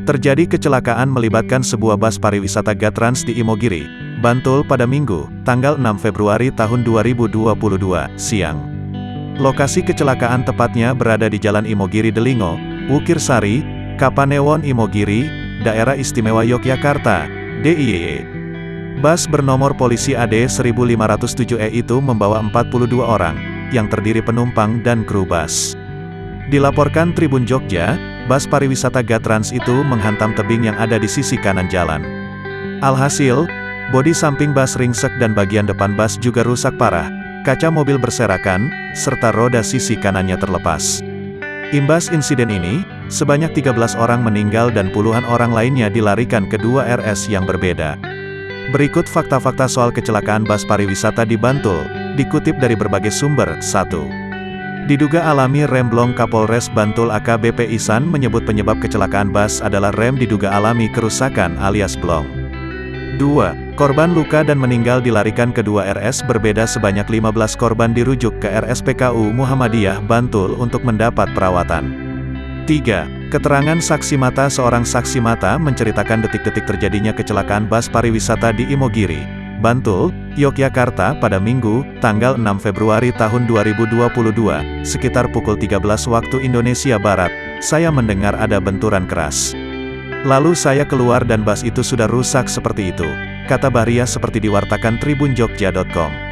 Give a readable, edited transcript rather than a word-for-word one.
Terjadi kecelakaan melibatkan sebuah bus pariwisata Gatrans di Imogiri, Bantul pada Minggu, tanggal 6 Februari tahun 2022, siang. Lokasi kecelakaan tepatnya berada di Jalan Imogiri Delingo, Wukirsari, Kapanewon Imogiri, Daerah Istimewa Yogyakarta, DIY. Bus bernomor polisi AD 1507E itu membawa 42 orang, yang terdiri penumpang dan kru bus. Dilaporkan Tribun Jogja, bus pariwisata Gatrans itu menghantam tebing yang ada di sisi kanan jalan. Alhasil, bodi samping bus ringsek dan bagian depan bus juga rusak parah, kaca mobil berserakan, serta roda sisi kanannya terlepas. Imbas insiden ini, sebanyak 13 orang meninggal dan puluhan orang lainnya dilarikan ke dua RS yang berbeda. Berikut fakta-fakta soal kecelakaan bus pariwisata di Bantul, dikutip dari berbagai sumber. 1. Diduga alami rem blong. Kapolres Bantul AKBP Ihsan menyebut penyebab kecelakaan bus adalah rem diduga alami kerusakan alias blong. 2. Korban luka dan meninggal dilarikan ke dua RS berbeda, sebanyak 15 korban dirujuk ke RSPKU Muhammadiyah Bantul untuk mendapat perawatan. 3. Keterangan saksi mata. Seorang saksi mata menceritakan detik-detik terjadinya kecelakaan bus pariwisata di Imogiri, Bantul, Yogyakarta pada Minggu, tanggal 6 Februari tahun 2022, sekitar pukul 13 waktu Indonesia Barat, saya mendengar ada benturan keras. Lalu saya keluar dan bus itu sudah rusak seperti itu, kata Bahria seperti diwartakan tribunjogja.com.